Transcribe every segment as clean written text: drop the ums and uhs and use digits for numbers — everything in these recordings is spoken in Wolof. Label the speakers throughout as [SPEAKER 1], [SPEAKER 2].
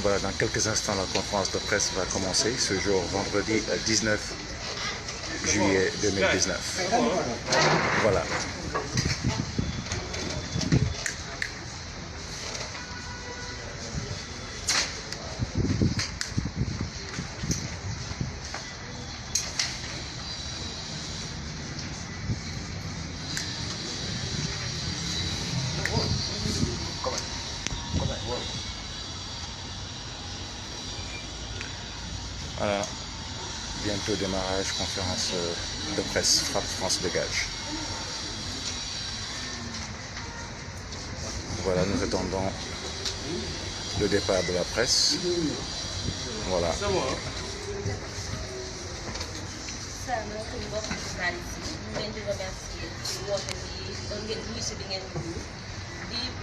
[SPEAKER 1] Voilà, dans quelques instants, la conférence de presse va commencer ce jour, vendredi 19 juillet 2019. Voilà. Voilà, bientôt démarrage, conférence de presse, Frappe France dégage. Voilà, nous attendons le départ de la presse. Voilà.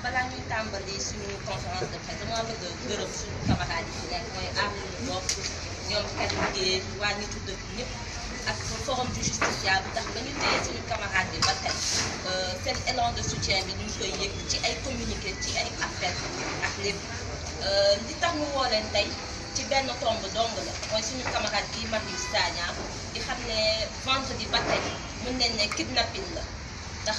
[SPEAKER 2] balaa ñuy tàmbali suñu conférence de presse dama bëgg a gërëm suñu camarades yi nekk mooy Amadou Bopp ñoom Kelle waa nitu dëkk ñëpp ak forum du justiciable ndax ba ñu téye suñu camarades yi ba tey seen élan de soutien bi ñu ngi koy yëg ci ay communiqué ci ay appel ak lépp li tax mu woo leen tey ci benn tomb dong la mooy suñu camarade bi Marius Sagna di xam ne vendredi ba tey mën nañ ne kidnapping la ndax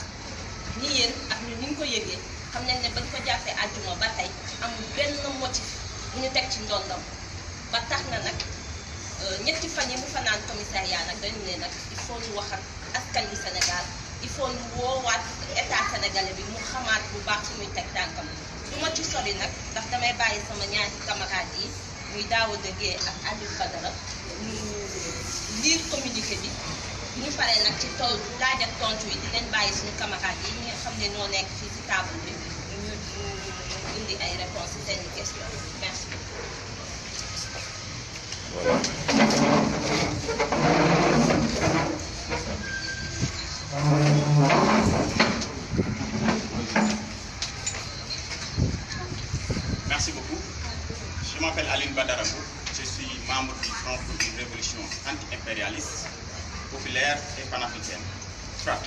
[SPEAKER 2] ni yéen ak ñu ni ñu ko yëgee xam nañ ne bañ ko jàppee àjjuma ba tey amul benn motif bu ñu teg ci ndondam ba tax na nag ñetti fan yi mu fanaan commissariat nag dañu ne nag il faut ñu wax ak askan wi Sénégal il faut ñu woowaat état sénégalais bi mu xamaat bu baax suñuy teg tànkam du ma ci sori nag ndax damay bàyyi sama ñaari camarades yi muy Daouda Gueye ak Aliou Badara ñu lire communiqué bi ñu paree nag ci tool laaj ak tontu yi di leen bàyyi suñu camarades yi ñi nga xam ne ñoo nekk fii ci table bi ñu indi ay réponses ci seen question merci.
[SPEAKER 3] Merci beaucoup. Je m'appelle Aliou Badara. Je suis membre du Front pour une révolution anti-impérialiste, populaire et panafricaine. FRAPP.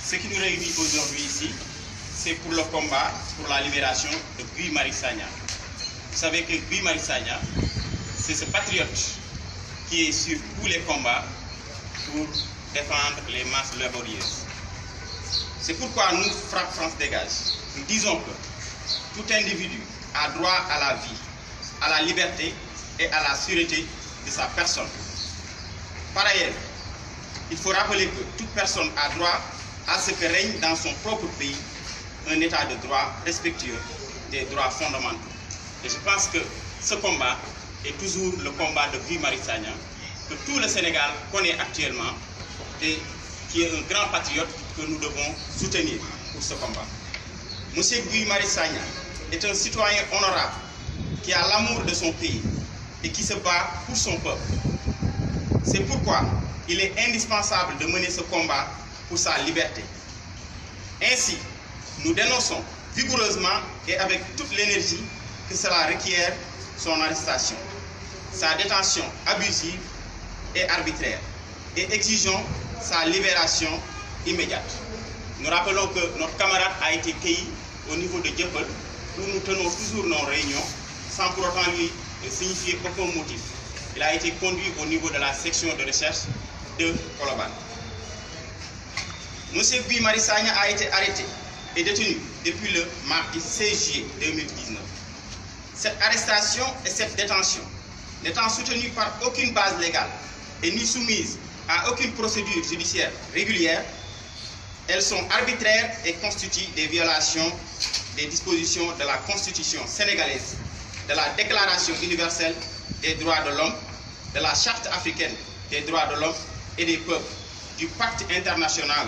[SPEAKER 3] Ce qui nous réunit aujourd'hui ici, c'est pour le combat pour la libération de Guy Marius Sagna. Vous savez que Guy Marius Sagna, c'est ce patriote qui est sur tous les combats pour défendre les masses laborieuses. C'est pourquoi nous, FRAPP France Dégage, nous disons que tout individu a droit à la vie, à la liberté et à la sûreté de sa personne. Par ailleurs, il faut rappeler que toute personne a droit à ce que règne dans son propre pays un état de droit respectueux des droits fondamentaux. Et je pense que ce combat est toujours le combat de Guy Marius Sagna, que tout le Sénégal connaît actuellement et qui est un grand patriote que nous devons soutenir pour ce combat. Monsieur Guy Marius Sagna est un citoyen honorable qui a l'amour de son pays et qui se bat pour son peuple. C'est pourquoi il est indispensable de mener ce combat pour sa liberté. Ainsi, nous dénonçons vigoureusement et avec toute l'énergie que cela requiert son arrestation, sa détention abusive et arbitraire, et exigeons sa libération immédiate. Nous rappelons que notre camarade a été cueilli au niveau de Dieuppeul, où nous tenons toujours nos réunions, sans pour autant lui signifier aucun motif. Il a été conduit au niveau de la section de recherche de Colobane. M. Guy Marius Sagna a été arrêté et détenu depuis le mardi 16 juillet 2019. Cette arrestation et cette détention, n'étant soutenues par aucune base légale et ni soumises à aucune procédure judiciaire régulière, elles sont arbitraires et constituent des violations des dispositions de la Constitution sénégalaise, de la Déclaration universelle des droits de l'homme, de la Charte africaine des droits de l'homme et des peuples, du Pacte international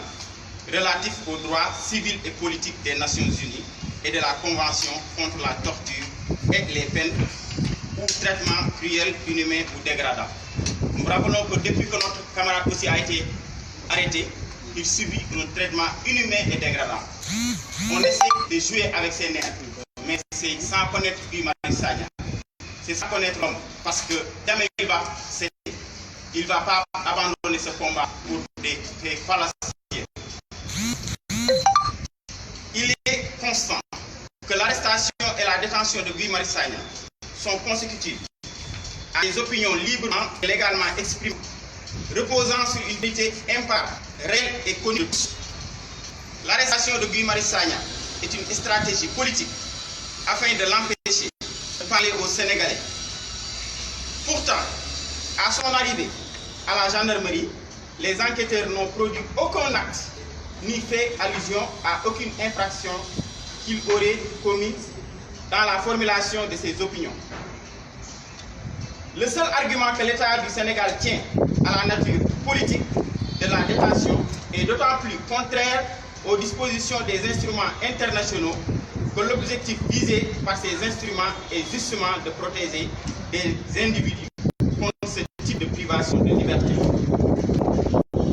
[SPEAKER 3] relatif aux droits civils et politiques des Nations Unies et de la Convention contre la torture et les peines ou traitements cruels, inhumains ou dégradants. Nous rappelons que depuis que notre camarade aussi a été arrêté, il subit un traitement inhumain et dégradant. On essaie de jouer avec ses nerfs, mais c'est sans connaître Guy Marius Sagna. c'est ça connaître l'homme. Parce que jamais il ne va pas abandonner ce combat pour des fallacieux. Il est constant que l'arrestation et la détention de Guy Marius Sagna sont consécutives à des opinions librement et légalement exprimées, reposant sur une vérité imparable, réelle et connue de tous. L'arrestation de Guy Marius Sagna est une stratégie politique afin de l'empêcher de parler aux Sénégalais. Pourtant, à son arrivée à la gendarmerie, les enquêteurs n'ont produit aucun acte ni fait allusion à aucune infraction qu'il aurait commise dans la formulation de ses opinions. Le seul argument que l'État du Sénégal tient à la nature politique de la détention est d'autant plus contraire aux dispositions des instruments internationaux que l'objectif visé par ces instruments est justement de protéger des individus contre ce type de privation de liberté.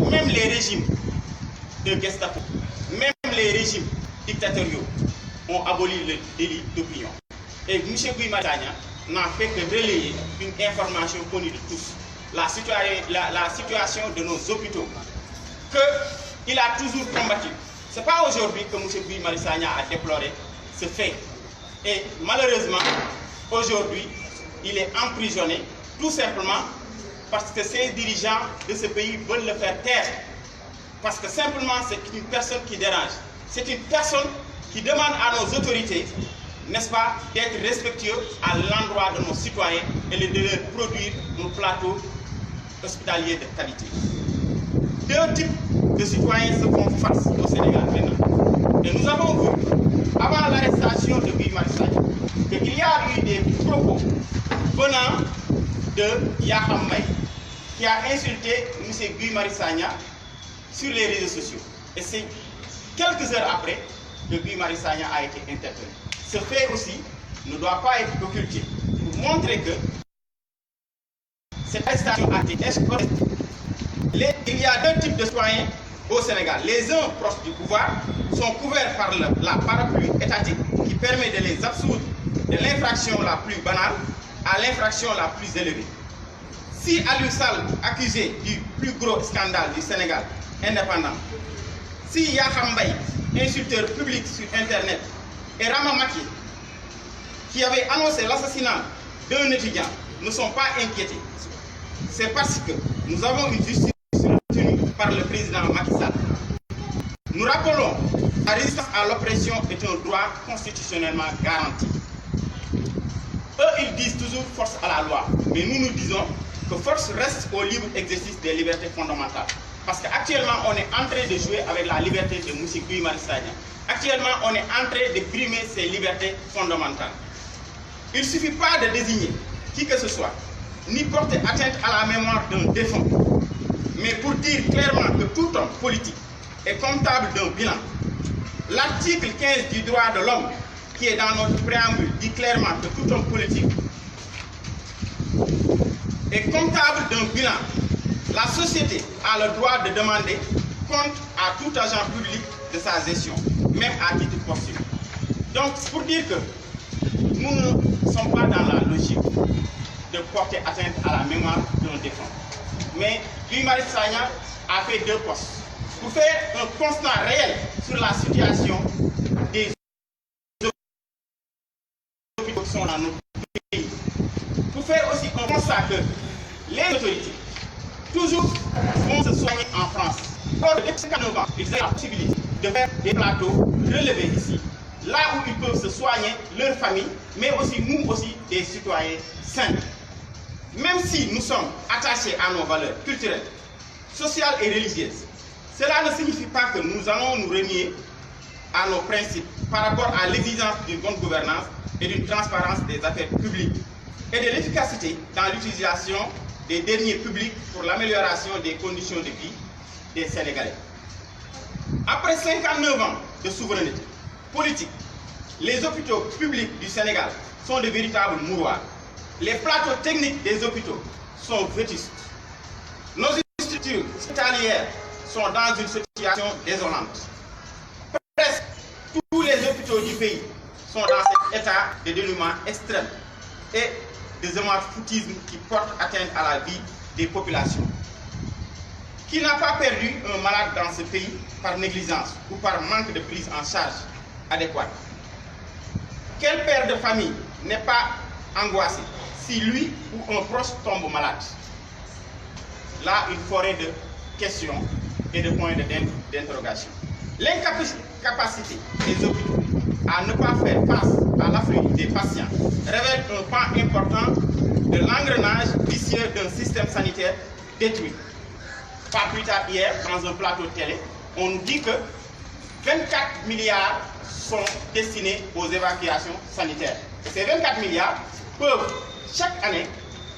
[SPEAKER 3] Même les régimes de Gestapo, même les régimes dictatoriaux ont aboli le délit d'opinion. Et M. Guy Marius Sagna n'a fait que relayer une information connue de tous, la situation de nos hôpitaux, qu'il a toujours combattu. Ce n'est pas aujourd'hui que M. Guy Marius Sagna a déploré ce fait. Et malheureusement, aujourd'hui, il est emprisonné tout simplement parce que ces dirigeants de ce pays veulent le faire taire. Parce que simplement, c'est une personne qui dérange. C'est une personne qui demande à nos autorités, n'est-ce pas, d'être respectueux à l'endroit de nos citoyens et de leur produire nos plateaux hospitaliers de qualité. Deux types de citoyens se font face au Sénégal maintenant. Et nous avons vu, avant l'arrestation de Guy Marius Sagna, qu'il y a eu des propos venant de Yakham Mbaye, qui a insulté M. Guy Marius Sagna sur les réseaux sociaux. Et c'est quelques heures après que Guy Marius Sagna a été interpellé. Ce fait aussi ne doit pas être occulté pour montrer que cette arrestation a été escortée. Il y a deux types de citoyens au Sénégal. Les uns proches du pouvoir sont couverts par la parapluie étatique qui permet de les absoudre de l'infraction la plus banale à l'infraction la plus élevée. Si Aliou Sall, accusé du plus gros scandale du Sénégal indépendant, si Yakham Mbaye, insulteur public sur Internet, et Rama Maki, qui avait annoncé l'assassinat d'un étudiant, ne sont pas inquiétés, c'est parce que nous avons une justice retenue par le président Macky Sall. Nous rappelons que la résistance à l'oppression est un droit constitutionnellement garanti. Eux, ils disent toujours force à la loi, mais nous disons que force reste au libre exercice des libertés fondamentales. Parce qu'actuellement, on est en train de jouer avec la liberté de M. Guy Marius Sagna. Actuellement, on est en train de brimer ces libertés fondamentales. Il ne suffit pas de désigner qui que ce soit, ni porter atteinte à la mémoire d'un défunt, mais pour dire clairement que tout homme politique est comptable d'un bilan. L'article 15 du droit de l'homme, qui est dans notre préambule, dit clairement que tout homme politique est comptable d'un bilan. La société a le droit de demander compte à tout agent public de sa gestion, même à titre posthume. Donc, c'est pour dire que nous ne sommes pas dans la logique de porter atteinte à la mémoire d'un défunt. Mais Guy Marius Sagna a fait deux postes pour faire un constat réel sur la situation des hôpitaux qui sont dans notre pays. Pour faire aussi un constat que les autorités toujours vont se soigner en France. Or, depuis 59 ans, ils ont la possibilité de faire des plateaux relevés ici, là où ils peuvent se soigner, leur famille, mais aussi nous aussi, des citoyens sains. Même si nous sommes attachés à nos valeurs culturelles, sociales et religieuses, cela ne signifie pas que nous allons nous renier à nos principes par rapport à l'exigence d'une bonne gouvernance et d'une transparence des affaires publiques et de l'efficacité dans l'utilisation des deniers publics pour l'amélioration des conditions de vie des Sénégalais. Après 59 ans de souveraineté politique, les hôpitaux publics du Sénégal sont de véritables mouroirs. Les plateaux techniques des hôpitaux sont vétustes. Nos structures hospitalières sont dans une situation désolante. Presque tous les hôpitaux du pays sont dans cet état de dénuement extrême. Et des hématoufoutismes qui portent atteinte à la vie des populations. Qui n'a pas perdu un malade dans ce pays par négligence ou par manque de prise en charge adéquate? Quel père de famille n'est pas angoissé si lui ou un proche tombe malade? Là, une forêt de questions et de points d'interrogation. L'incapacité des hôpitaux à ne pas faire face à l'afflux des patients révèle un pan important de l'engrenage vicieux d'un système sanitaire détruit. Pas plus tard hier, dans un plateau de télé, on nous dit que 24 milliards sont destinés aux évacuations sanitaires. Et ces 24 milliards peuvent chaque année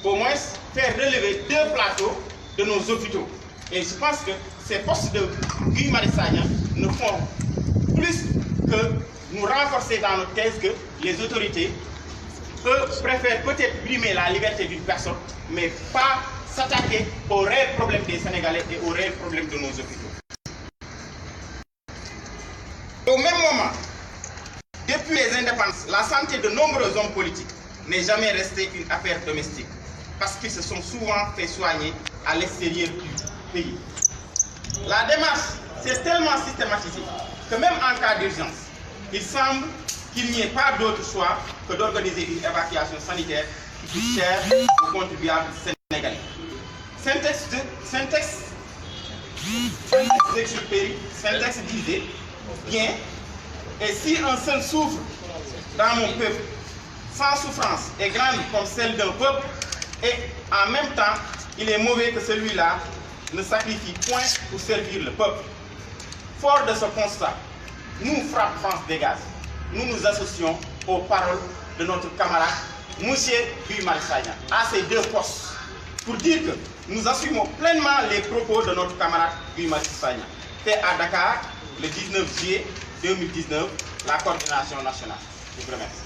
[SPEAKER 3] au moins faire relever 2 plateaux de nos hôpitaux. Et je pense que ces postes de Guy Marius Sagna ne font plus que nous renforcer dans notre thèse que les autorités, eux, préfèrent peut-être brimer la liberté d'une personne, mais pas s'attaquer aux réels problèmes des Sénégalais et aux réels problèmes de nos hôpitaux. Au même moment, depuis les indépendances, la santé de nombreux hommes politiques n'est jamais restée une affaire domestique, parce qu'ils se sont souvent fait soigner à l'extérieur du pays. La démarche s'est tellement systématisée que même en cas d'urgence, il semble qu'il n'y ait pas d'autre choix que d'organiser une évacuation sanitaire qui coûte cher aux contribuables sénégalais. Syntaxe disait bien, et si un seul souffre dans mon peuple, sans souffrance est grande comme celle d'un peuple, et en même temps, il est mauvais que celui-là ne sacrifie point pour servir le peuple. Fort de ce constat, nous, Frappe France Dégage, nous nous associons aux paroles de notre camarade M. Guy Marius Sagna à ces 2 postes pour dire que nous assumons pleinement les propos de notre camarade Guy Marius Sagna, fait à Dakar le 19 juillet 2019, la coordination nationale. Je vous remercie.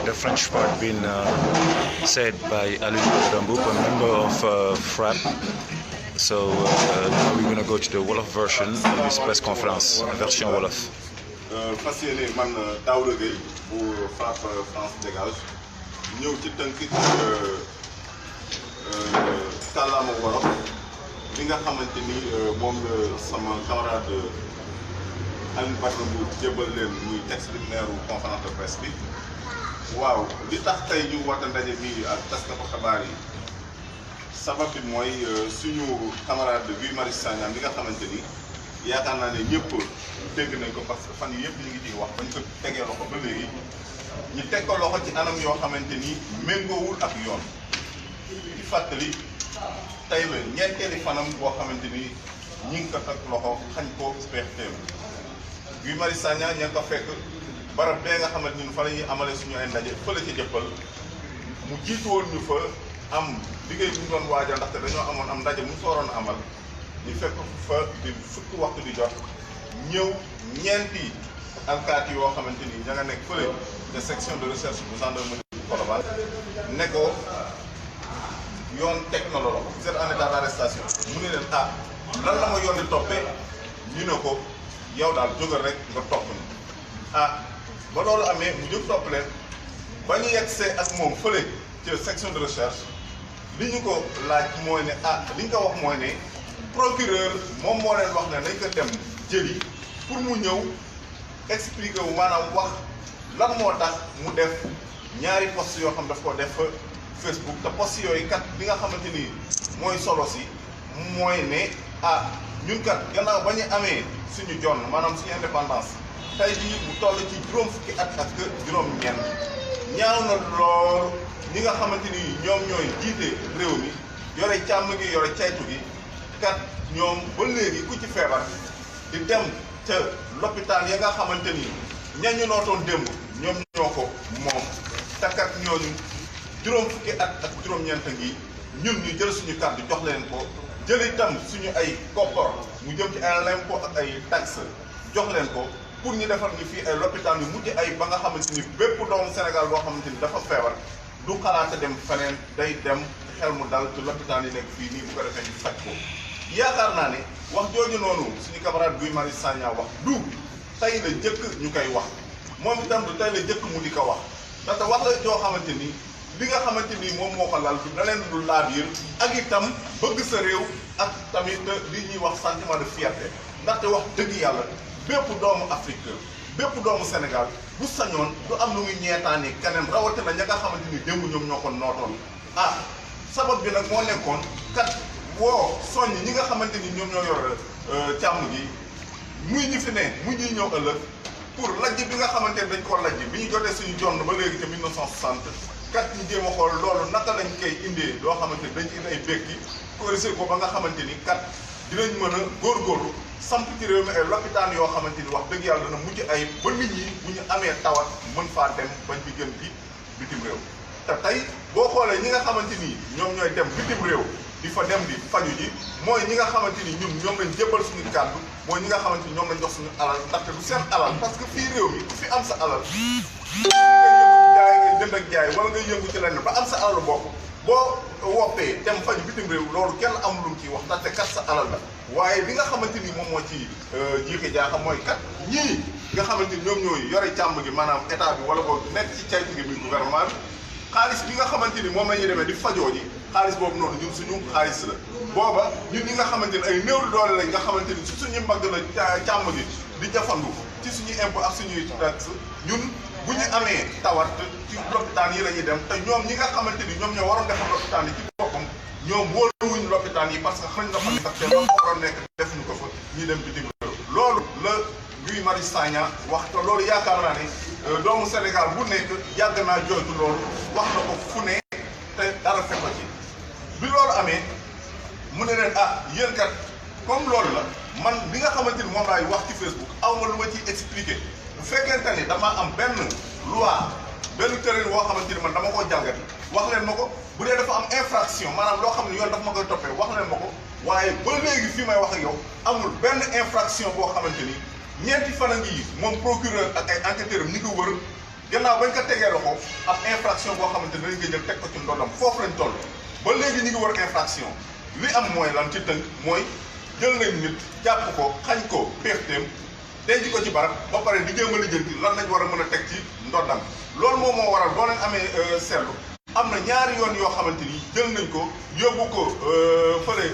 [SPEAKER 1] The French part being said by Alun Badara, a member of FRAP. So now we're going to go to the Wolof version of this press conference, version Wolof.
[SPEAKER 4] fas yéene man Daouda Gueye bu FRAP France Dégage ñëw ci tënk ci kàllaama wolof li nga xamante ni moom la sama camarade Alioune Badara Mbour jébal leen muy texte liminaire conférence de presse bi. waaw li tax tey ñu woote ndaje bi ak taskatu xabaar yi sabab bi mooy suñu camarade Guy Marius Sagna li nga xamante ni yaakaar naa ne ñëpp dégg nañ ko parce que fan yii yëpp ñu ngi ciy wax bañ ko tegee loxo ba léegi ñu teg ko loxo ci anam yoo xamante ni méngoowul ak yoon. di fàttali tey la ñeenteeli fanam boo xamante ni ñi ngi ko teg loxo xañ ko PRTM. Guy Marius Sagna ña ngi ko fekk barab bee nga xamante ni fa la ñuy amale suñu ay ndaje fële ca jëppal mu jiitu woon ñu fa am liggéey bu ñu doon waajal ndaxte dañoo amoon am ndaje mu ñu fa waroon amal ñu fekk fa di fukki waxtu di jot ñëw ñeenti alkaati yoo xamante ni ña nga nekk fële de section de recherche bu gendarmerie bu Colobane ne ko yoon teg na loolu vous êtes en état d'arrestation mu ne leen ah lan la ma yoon di toppee ñu ne ko yow daal jógal rek nga topp ni ah ba loolu amee mu jóg topp leen ba ñu yegsee ak moom fële ci section de recherche li ñu ko laaj mooy ne ah li ñu ko wax mooy ne procureur moom moo leen wax ne nañ ko dem jëli pour mu ñëw expliquer wu maanaam wax lan moo tax mu def ñaari post yoo xam daf ko def Facebook te post yooyu kat li nga xamante ni mooy solo si mooy ne ah ñun kat gannaaw ba ñu amee suñu jonn maanaam suñu indépendance tey jii mu toll ci juróom fukki at ak juróom-ñeent ñaaw na lool ñi nga xamante ni ñoom ñooy jiite réew mi yore càmm gi yore caytu gi kat ñoom ba léegi ku ci feebar di dem ca l'hôpital ya nga xamante ni ñañu nootoon démb ñoom ñoo ko moom te kat ñooñu juróom fukki at ak juróom-ñeent ngi ñun ñu jël suñu kàddu jox leen ko jël itam suñu ay koppar mu jëm ci ay impôt ak ay taxe jox leen ko pour ñu defar ñu fii ay l'hôpital yu mujj ay ba nga xamante ni bépp doomu Sénégal boo xamante ni dafa feebar du xalaata dem feneen day dem xel mu dal ci l'hôpital yi nekk fii nii bu ko defee ñu faj ko. yaakaar naa ne wax jooju noonu suñu camarade Guy Marius Sagna wax du tey la jëkk ñu koy wax moom itam du tey la jëkk mu di ko wax ndaxte wax la joo xamante ni li nga xamante ni moom moo ko lal du da leen du laabiir ak itam bëgg sa réew ak tamit li ñuy wax sentiment de fierté ndaxte wax dëgg yàlla bépp doomu Afrique bépp doomu Sénégal bu sañoon du am lu muy ñeetaani keneen rawatina ña nga xamante ni démb ñoom ñoo ko nootoon sabab bi nag moo nekkoon kat woo soññ ñi nga xamante ni ñoom ñoo yor càmm gi muy ñi fi ne muy ñuy ñëw ëllëg pour lajj bi nga xamante ni dañ koo lajj bi ñu jotee suñu jonn ba léegi te 1960 kat ñu jéem a xool loolu naka lañ koy indee loo xamante ni dañ ci indi ay békki corrigé ko ba nga xamante ni kat dinañ mën a góorgóorlu samp ci réew mi ay lopitaan yoo xamante ni wax dëgg yàlla dana mujj ay ba nit ñi bu ñu amee tawat mën faa dem bañ bi gën bi bitim réew te tey boo xoolee ñi nga xamante ni ñoom ñooy dem bitim réew di fa dem di faju ji mooy ñi nga xamante ni ñoom lañ jébbal suñu kàddu mooy ñi nga xamante ni ñoom lañ jox suñu alal ndaxte du seen alal parce que fii réew mi ku fi am sa alal ngay jënd ak jaay wala ngay yëngu ci lenn ba am sa alalu bopp boo woppee dem faju bitim réew loolu kenn am lu mu ciy wax ndaxte kat sa alal la waaye li nga xamante ni moom moo ci jiixi jaaxa mooy kat ñii nga xamante ni ñoom ñooy yore càmm gi maanaam état bi wala boog nekk ci caytu gi muy gouvernement bi xaalis bi nga xamante ni moom la ñuy demee di fajoo ji xaalis boobu noonu ñun suñu xaalis la booba ñun ñi nga xamante ni ay néew di doole lañ nga xamante ni su suñu mbagg la càmm gi di jafandu ci suñuy impôt ak suñuy taxe ñun bu ñu amee tawat ci lopitaan yi la ñuy dem te ñoom ñi nga xamante ni ñoom ñoo waroon defar lopitaan yi ci boppam ñoom wóoluwuñu lopitaan yi parce que xañ na fa ni ndaxte la fa waroon nekk defuñu ko fa ñuy dem bitim réew loolu la Guy Marius Sagna wax te loolu yaakaar naa ne doomu Sénégal bu nekk yàgg naa jooytu loolu wax na ko fu ne te dara fekk ko ci bi loolu amee mu ne leen yéen kat comme loolu la man li nga xamante ni moom laay wax ci Facebook aw ma lu ma ciy expliqué bu fekkente ni dama am benn loi benn tërël boo xamante ni man dama koo jalgati wax leen ma ko bu dee dafa am infraction maanaam loo xam ne yoon dafa ma koy toppee wax leen ma ko waaye ba léegi fii may wax ak yow amul benn infraction boo xamante ni ñeenti fan a ngi moom procureur ak ay enquêteurs am ñi ko wër gannaaw bañ ko tegee loxo ab infraction boo xamante ni dañ koy jël teg ko ci ndodam foofu lañ toll ba léegi ñi ngi wër infraction li am mooy lan ci tënk mooy jël nañ nit jàpp ko xañ ko péexteem denc ko ci barab ba pare di jéem a lijjanti lan lañ war a mën a teg ci ndoddam loolu moom moo waral boo leen amee seetlu am na ñaari yoon yoo xamante ni jël nañ ko yóbbu ko fële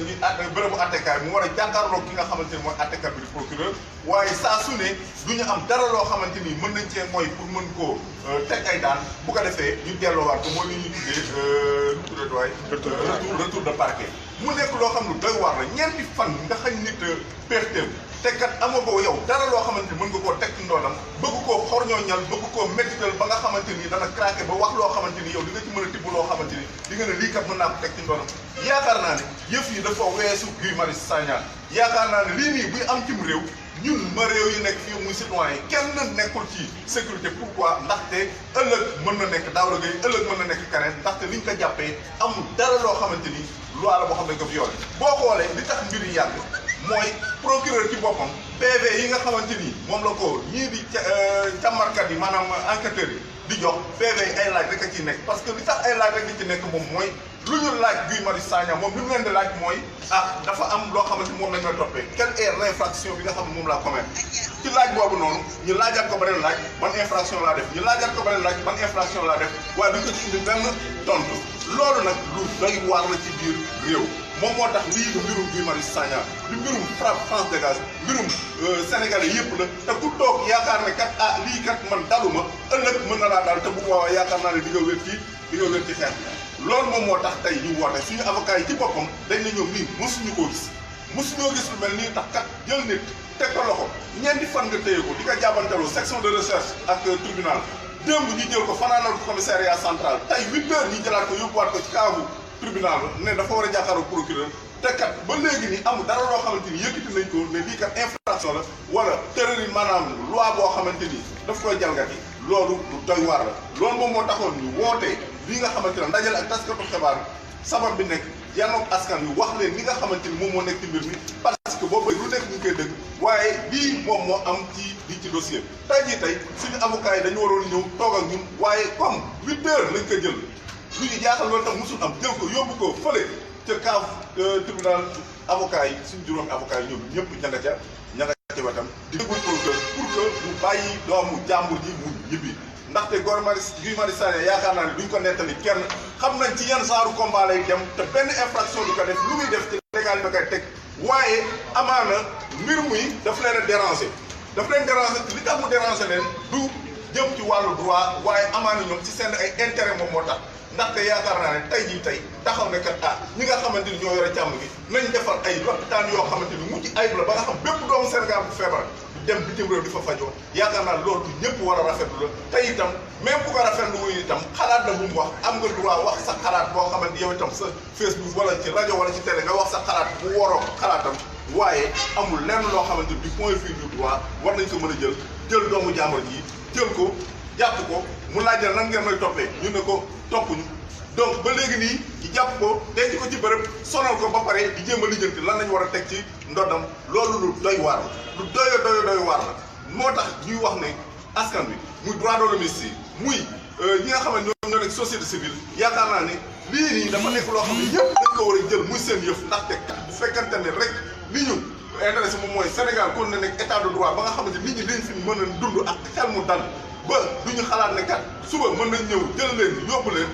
[SPEAKER 4] ñu bërëbu attekaay mu war a jàkkaarloog ki nga xamante ni mooy attekat bi di procureur waaye saa su ne du ñu am dara loo xamante ni mën nañ cee mooy pour mën koo teg ay daan bu ko defee ñu delloowaat ko mooy li ñuy tuddee retour de parquet mu nekk loo xam ne doy waar la ñeenti fan nga xañ nit péexteem te kat amoo ko yow dara loo xamante ni mën nga koo teg ci ndoonam bëgg koo xorñooñal bëgg koo méttital ba nga xamante ni dana craqué ba wax loo xamante ni yow di nga ci mën a tibb loo xamante ni di nga ne lii kat mën naa ko teg ci ndoonam yaakaar naa ne yëf yi dafa weesu Guy Marius Sagna yaakaar naa ne lii nii buy am cim réew ñun ma réew yi nekk fii muy citoyen yi kenn nekkul ci sécurité pourquoi ndaxte ëllëg mën na nekk Daouda Gueye ëllëg mën na nekk keneen ndaxte liñ ko jàppee amul dara loo xamante ni loi la boo xam ne ko violé boo xoolee li tax mbir yi yàgg mooy procureur ci boppam PV yi nga xamante ni moom la ko ñii di càmmarkat yi maanaam enquêteurs yi di jox PV yi ay laaj rek a ciy nekk parce que li tax ay laaj rek di ci nekk moom mooy lu ñu laaj Guy Marius Sagna moom li mu leen di laaj mooy dafa am loo xamante moom lañ koy toppee quelle est l'infraction bi nga xam ne moom laa commettre ci laaj boobu noonu ñu laajaat ko beneen laaj ban infraction laa def ñu laajaat ko beneen laaj ban infraction laa def waaye duñ ko ci indi benn tontu loolu nag lu doy waar la ci biir réew moom moo tax lii du mbirum Guy Marius Sagna du mbirum France Dégage mbirum sénégalais yëpp la te ku toog yaakaar ne kat lii kat man daluma ëllëg mën na laa daal te bu boobaa yaakaar naa ne di nga wér ci xeex loolu moom moo tax tey ñu woote suñu avocat yi ci boppam dañ ne ñoom lii mosuñu koo gis mosuñoo gis lu mel nii tax kat jël nit teg ko loxo ñeenti fan nga téye ko di ko jàbbanteloo section de recherche ak tribunal démb ñu jël ko fanaanal ko commissariat central tey 8 heures ñu jëlaat ko yóbbuwaat ko ci kaabu tribunal ne dafa war a jàkkaaroo procureur te kat ba léegi ni amul dara loo xamante ni yëkkati nañ ko ne lii kat infraction la wala terrorisme maanaam loi boo xamante ni daf koy jalgati loolu lu doy waar la loolu moom moo taxoon ñu wootee lii nga xamante ne ndajale ak taskatu xibaar sabab bi nekk yanoog askan wi wax leen li nga xamante ni moom moo nekk ci mbir mi parce que boobu lu nekk ñu ngi koy dëgg waaye lii moom moo am ci dossier tey jii tey suñu avocat yi dañu waroon ñëw toog ak ñun waaye comme 8 heures lañ ko jël lu ñu jaaxal loolu tam musul am jël ko yóbbu ko fële ca kaaf tribunal avocat yi suñu juróomi avocat yi ñoom ñëpp ña nga ca ci wetam di déglu procureur pour que mu bàyyi doomu jàmbur ji mu ñibbi ndaxte Guy Marius Sagna yaakaar naa ne duñ ko nettali kenn xam nañ ci yan genre combat lay dem te benn infraction du ko def lu muy def ci légal da koy teg waaye amaana mbir muy daf leen a déranger li tax mu déranger leen du jëm ci wàllu droit waaye amaana ñoom ci seen ay intérêt moom moo tax ndaxte yaakaar naa ne tey jii tey taxaw ne kat ñi nga xamante ni ñoo yore càmm gi nañ defar ay lopitaan yoo xamante ni mucc ayib la ba nga xam bépp doomu Sénégal bu feebar dem bitim réew di fa fajoo yaakaar naa loolu ñëpp war a rafetlu la tey itam même bu ko rafetlu wuyu itam xalaat na bu mu wax am nga droit wax sa xalaat boo xamante yow itam sa Facebook wala ci rajo wala ci télé nga wax sa xalaat bu waroo xalaatam waaye amul lenn loo xamante du point de vue du droit war nañ ko mën a jël doomu jàmbur ji jël ko jàpp ko mu laajal nan ngeen may toppee ñu ne ko toppuñu donc ba léegi nii ñu jàpp ko denc ko ci bërëb sonal ko ba pare di jéem a lijjanti lan lañ war a teg ci ndoddam loolu lu doy waar la lu doy waar la moo tax ñuy wax ne askan bi muy droit de l'homme yi muy ñi nga xam ne ñoom ñoo nekk société civile yaakaar naa ne lii nii dafa nekk loo xam ne yëpp dañ ko war a jël muy seen yëf ndaxte bu fekkante ne rek li ñu intéressé moom mooy Sénégal kon na nekk état de droit ba nga xamante nit ñi dañ fi mën a dund ak xel mu dal ba du ñu xalaat ne kat suba mën nañ ñëw jël leen yóbbu leen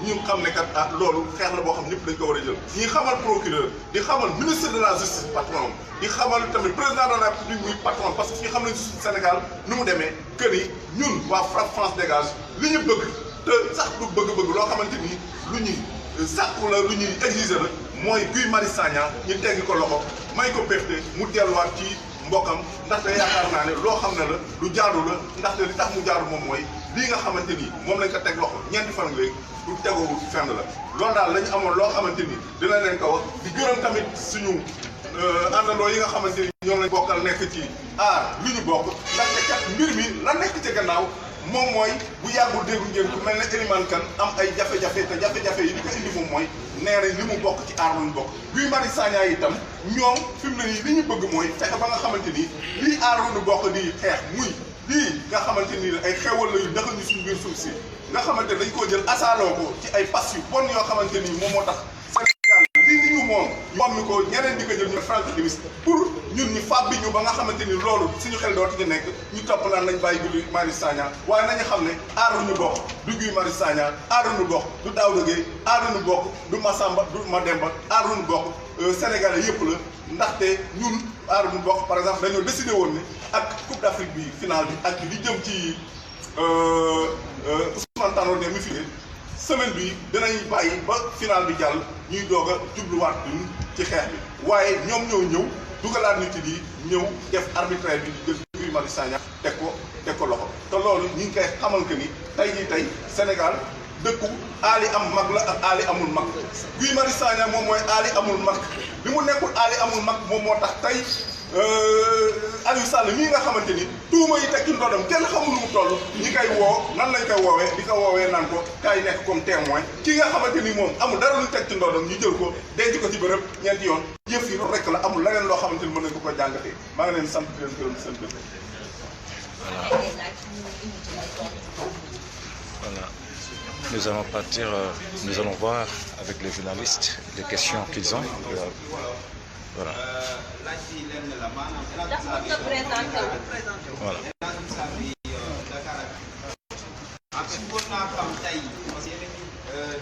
[SPEAKER 4] ñu xam ne kat loolu xeex la boo xam ñëpp dañ ko war a jël ñi xamal procureur di xamal ministre de la justice patron di xamal tamit président de la République muy patron parce que fii xam nañ justice Sénégal nu mu demee que ni ñun waa FRAPP France dégage li ñu bëgg te sax du bëgg-bëgg loo xamante ni lu ñuy sàkku la lu ñuy exiger la mooy Guy Marius Sagna ñu teggi ko loxo may ko perte mu delluwaat ci mbokkam ndaxte yaakaar naa ne loo xam ne la lu jaadu la ndaxte li tax mu jaadu moom mooy lii nga xamante ni moom lañ ko teg loxo ñeenti fan léegi du tegoo fenn la loolu daal la ñu amoon loo xamante ni dina leen ko wax di gërëm tamit suñu àndandoo yi nga xamante ni ñoom lañ bokkal nekk ci lu ñu bokk ndaxte kat mbir mi la nekk ci gannaaw moom mooy bu yàggul déggu ngeen ku mel ne Elimane Kane am ay jafe-jafe te jafe-jafe yi li ko indi moom mooy nee na li mu bokk ci aar lu ñu bokk Guy Marius Sagna itam ñoom fi mu ne nii li ñu bëgg mooy fexe ba nga xamante ni lii aar lu ñu bokk di xeex muy lii nga xamante ni ay xewal la yu daxal ñu suñu biir suuf si nga xamante dañ koo jël asaaloo ko ci ay pas yu bon yoo xamante ni moom moo tax Sénégal lii ni ñu moom mi ko ñeneen di ko jël ñu franc timis pour ñun ñu fàbbi ñu ba nga xamante ni loolu suñu xel dootu ci nekk ñu topp naan nañ bàyyi Guy Marius Sagna waaye nañu xam ne aaruñu bokk du Guy Marius Sagna aaruñu bokk du Daouda Gueye aaruñu bokk du Massamba du Mademba aaruñu bokk Sénégalais yëpp la ndaxte ñun aaruñu bokk par exemple dañoo décidé woon ne ak Coupe d'Afrique bi finale bi ak li jëm ci Ousmane Tanor Dieng mi fi semaine bi dinañ bàyyi ba final bi jàll ñuy doog a jubluwaat ñun ci xeex bi waaye ñoom ñoo ñëw dugalaat nit yi ñëw def arbitraire bi di jël Guy Marius Sagna teg ko loxo te loolu ñu ngi koy xamal que ni tey jii tey Sénégal dëkku aali am mag la ak aali amul mag Guy Marius Sagna moom mooy aali amul mag bi mu nekkul aali amul mag moom moo tax tey Aliou Sall mii nga xamante ni tuuma yi teg ci ndodam kenn xamul lu mu toll ñi koy woo nan lañ koy woowee di ko woowee naan ko kaay nekk comme témoin ki nga xamante ni moom amul dara lu teg ci ndodam ñu jël ko denc ko ci bërëb ñeenti yoon yëf yi rek la amul leneen loo xamante ni mën nañ ko ko jàngatee maa ngi leen sant di leen gërëm seen bët.
[SPEAKER 1] Voilà. Nous allons partir, nous allons voir avec les journalistes les questions qu'ils ont. Voilà. Voilà.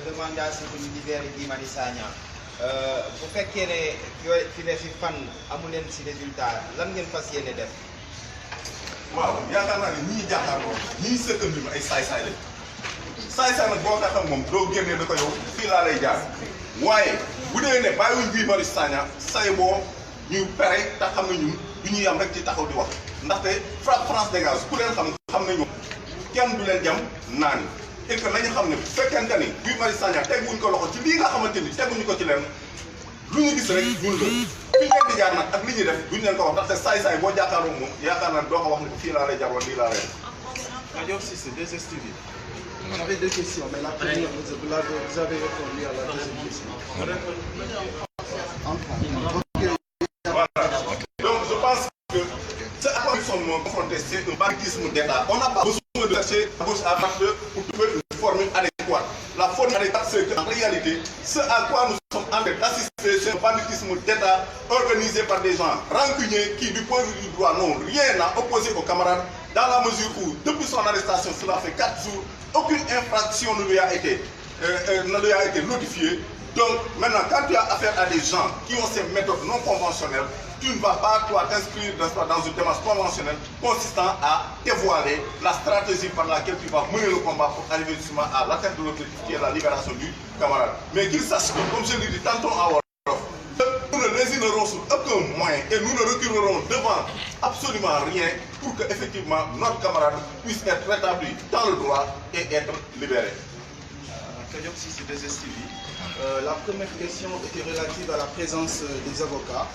[SPEAKER 5] demandation bu ñu libéré Guy Marius Sagna bu fekkee ne yooyu fi ne fi fan amu leen si résultat lan ngeen fas yéene def.
[SPEAKER 4] waaw yaakaar naa ne ñii jàkkaarloo ñii sëkkal bi ay saay-saay lañ saay-saay nag boo taxam moom doo génnee da ko yow fii laa lay jaar waaye bu dee ne bàyyiwuñ Guy Marius Sagna say boo ñu pere te xam ne ñun du ñu yam rek ci taxaw di wax ndaxte FRAPP France dégage ku leen xam ne ñoom kenn du leen jam naan et que nañu xam ne bu fekkente ni Guy Marius Sagna teguñ ko loxo ci lii nga xamante ni teguñu ko ci leen lu ñu gis rek ñun la fi ngeen di jaar nag ak li ñuy def duñ leen ko wax ndaxte saay-saay boo jàkkaarloo moom yaakaar naa doo ko wax ne fii laa lay jaar wala lii laa lay
[SPEAKER 6] Major Cissé, 2STV. J'avais deux questions, mais la première, vous avez répondu à la deuxième question.
[SPEAKER 4] Voilà. Donc je pense que ce à quoi nous sommes confrontés, c'est un banditisme d'État. On n'a pas besoin de chercher à gauche à droite pour trouver une formule adéquate. adéquate. La faute adéquate, c'est qu'en réalité, ce à quoi nous sommes en train d'assister, c'est un banditisme d'État organisé par des gens rancuniers qui, du point de vue du droit, n'ont rien à opposer aux camarades, dans la mesure où, depuis son arrestation, cela fait 4 jours, aucune infraction ne lui a été notifiée. Donc, maintenant, quand tu as affaire à des gens qui ont ces méthodes non conventionnelles, tu ne vas pas, toi, t'inscrire dans une démarche conventionnelle consistant à dévoiler la stratégie par laquelle tu vas mener le combat pour arriver justement à l'atteinte de l'objectif qui est la libération du camarade. Mais qu'il sache que, comme je l'ai dit tantôt en Wolof, nous ne lésinerons sur aucun moyen et nous ne reculerons devant absolument rien pour que, effectivement, notre camarade puisse être rétabli dans le droit et être libéré.
[SPEAKER 6] La première question était relative à la présence des avocats.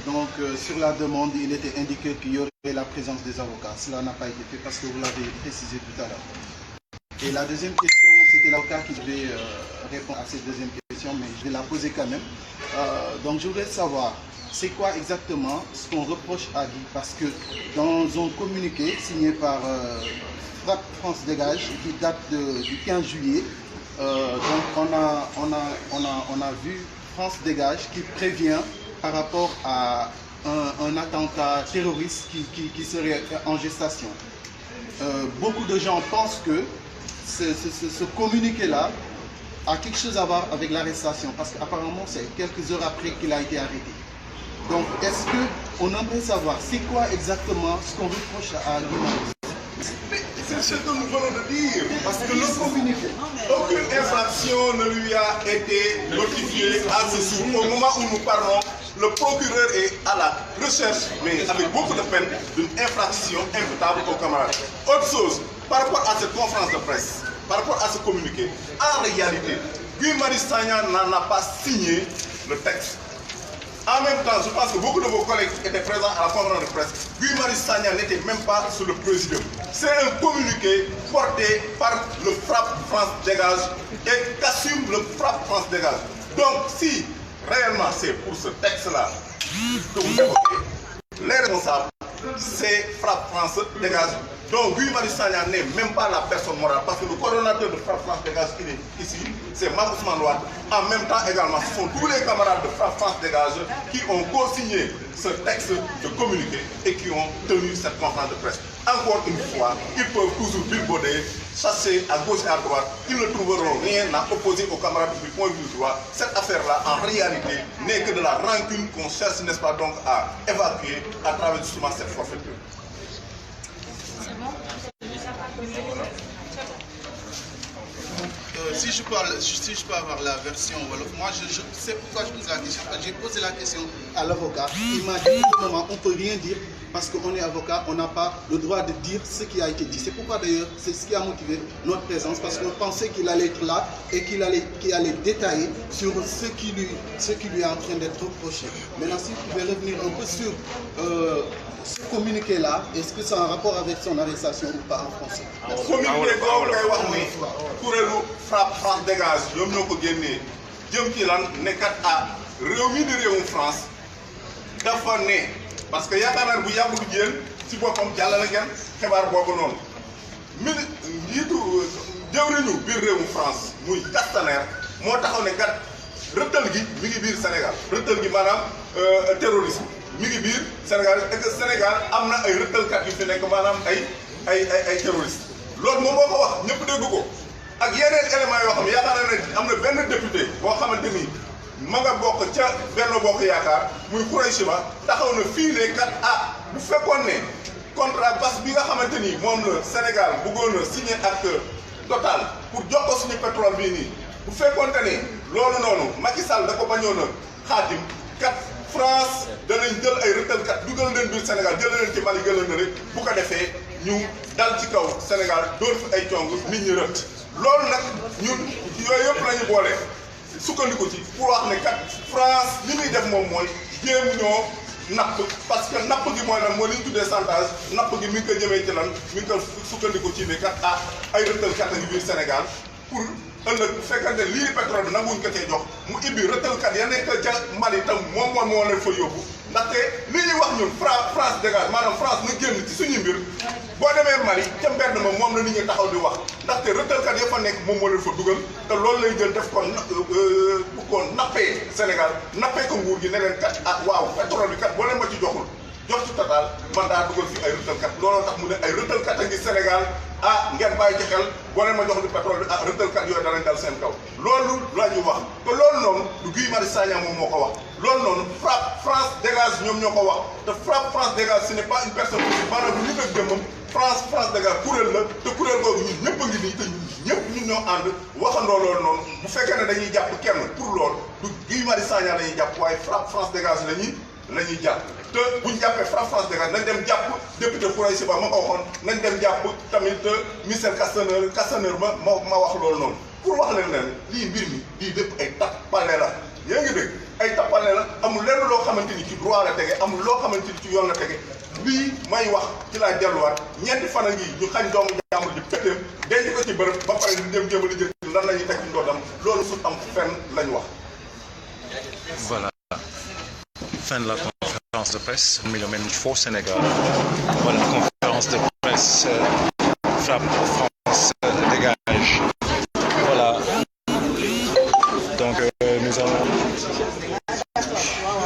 [SPEAKER 6] Donc, sur la demande, il était indiqué qu'il y aurait la présence des avocats. Cela n'a pas été fait parce que vous l'avez précisé tout à l'heure. Et la deuxième question, c'était l'avocat qui devait répondre à cette deuxième question, mais je vais la poser quand même. Donc, je voudrais savoir, c'est quoi exactement ce qu'on reproche à Guy? Parce que dans un communiqué signé par Frappe France Dégage, qui date du 15 juillet, donc on a vu France Dégage qui prévient par rapport à un attentat terroriste qui serait en gestation. Beaucoup de gens pensent que ce communiqué-là a quelque chose à voir avec l'arrestation, parce qu'apparemment c'est quelques heures après qu'il a été arrêté. Donc est-ce qu'on aimerait savoir c'est quoi exactement ce qu'on reproche à Guy?
[SPEAKER 4] C'est ce que nous venons de dire, parce que le communiqué, aucune infraction ne lui a été notifiée à ce jour. Au moment où nous parlons, le procureur est à la recherche, mais avec beaucoup de peine, d'une infraction imputable aux camarades. Autre chose, par rapport à cette conférence de presse, par rapport à ce communiqué, en réalité, Guy Marius Sagna n'en a pas signé le texte. En même temps, je pense que beaucoup de vos collègues étaient présents à la conférence de presse. Guy Marius Sagna n'était même pas sur le présidium. C'est un communiqué porté par le Frappe France Dégage et qu'assume le Frappe France Dégage. Donc, si réellement c'est pour ce texte-là que vous évoquez, les responsables, c'est Frappe France Dégage. Donc, Guy Marius Sagna n'est même pas la personne morale, parce que le coordonnateur de Frappe France Dégage qui est ici, c'est Mahmoud Ousmane Ouad. En même temps également, ce sont tous les camarades de Frappe France Dégage qui ont co-signé ce texte de communiqué et qui ont tenu cette conférence de presse. Encore une fois, ils peuvent toujours billboarder, chasser à gauche et à droite. Ils ne trouveront rien à opposer aux camarades du point de vue droit. Cette affaire-là, en réalité, n'est que de la rancune qu'on cherche, n'est-ce pas, donc à évacuer à travers justement cette forfaiture.
[SPEAKER 6] Si je peux avoir la version Wolof, moi je sais pourquoi je pose la question. J'ai posé la question à l'avocat. Il m'a dit pour le moment on ne peut rien dire parce qu'on est avocat, on n'a pas le droit de dire ce qui a été dit. C'est pourquoi d'ailleurs c'est ce qui a motivé notre présence, parce qu'on pensait qu'il allait être là et qu'il allait détailler sur ce qui lui est en train d'être reproché. Maintenant, si vous pouvez revenir un peu sur ce communiqué-là, est-ce que c'est en rapport avec son arrestation ou pas en français?
[SPEAKER 4] Communiqué boobu ngay wax ni kuréelu Frappe France Dégage ñoom ñoo ko génnee jëm ci lan nekkat réew mi di réewum France dafa ne parce que yaakaar naa bu yàggul jéen ci boppam jàllale ngeen xibaar boobu noonu njiitu jëwriñu biir réewum France muy Castaner moo taxaw ne kat rëttal gi mi ngi biir Sénégal rëttal gi maanaam terrorisme mi ngi biir Sénégal et que Sénégal am na ay rëttalkat yu fi nekk maanaam ay terroristes loolu moom moo ko wax ñëpp dégg ko ak yeneen éléments yoo xam ne yaakaar naa ne am na benn député boo xamante ni ma nga bokk ca Benno Bokk Yaakaar muy Khoureychi Ba taxaw na fii ne kat bu fekkoon ne contrat bas bi nga xamante ni moom la Sénégal bëggoon a signé ak Total pour jox ko suñu pétrole bii nii bu fekkoonte ne loolu noonu Macky Sall da ko bañoon a xaatim kat France danañ jël ay rëttalkat dugal leen biir Sénégal jël leen ci Mali jël leen rek bu ko defee ñu dal ci kaw Sénégal dóor fi ay cong nit ñi rëtt loolu nag ñun yooyu yëpp lañu boole sukkandiku ci pour wax ne kat France li muy def moom mooy jéem ñoo napp parce que napp gi mooy lan mooy li ñu tuddee chantage napp gi mi ngi ko jëmee ci lan mi ngi ko sukkandiku ci ne kat ay rëttalkat a ngi biir Sénégal pour ëllëg bu fekkante lii pétrole bi nanguwuñ ko cee jox mu ibbi rëttalkat ya nekk ca Mali tam moom moo leen fa yóbbu ndaxte li ñuy wax ñun France dégage maanaam France na génn ci suñu mbir boo demee Mali ca mbedd ma moom la nit ñi taxaw di wax ndaxte rëttalkat ya fa nekk moom moo leen fa dugal te loolu lay jël def ko nappee Sénégal nappee ko nguur gi ne leen kat ah waaw pétrole bi kat boo leen ma ci joxul jox ci total man daa dugal fi ay rëttalkat looloo tax mu ne ay rëttalkat a ngi Sénégal ah ngeen bàyyi ci xel boo leen ma jox di pétrole bi ah rëttalkat yooyu danañ dal seen kaw loolu la ñu wax te loolu noonu du Guy Marius Sagna moom moo ko wax loolu noonu frappe France dégage ñoom ñoo ko wax te frappe France dégage ce n'est pas une personne maanaam bu nit ak jëmmam France dégage kuréel la te kuréel googu ñun ñëpp a ngi nii te ñëpp ñun ñoo ànd waxandoo loolu noonu bu fekkee ne dañuy jàpp kenn pour loolu du Guy Marius Sagna la ñuy jàpp waaye frappe France dégage la ñuy jàpp te buñ jàppee frappe France dégage nañ dem jàpp député Khoureychi Ba ma ko waxoon nañ dem jàpp tamit Michel Castaner ma wax loolu noonu pour wax leen ne lii mbir mi lii lépp ay tappale la yaa ngi dégg ay tappale la amul lenn loo xamante ni ci droit la tege amul loo xamante ni ci yoon la tege lii may wax ci laa delluwaat ñeenti fan a ngi ñu xañ doomu jàmbur ji pétéem denc ko ci bërëb ba pare ñu dem jéem a lijjanti lan la ñuy teg ci ndoodam loolu su am fenn lañ wax.
[SPEAKER 1] Voilà. Fin de la conférence de presse, Milomène Faux Sénégal. Voilà, conférence de presse, frappe France dégage. Voilà. Donc nous allons.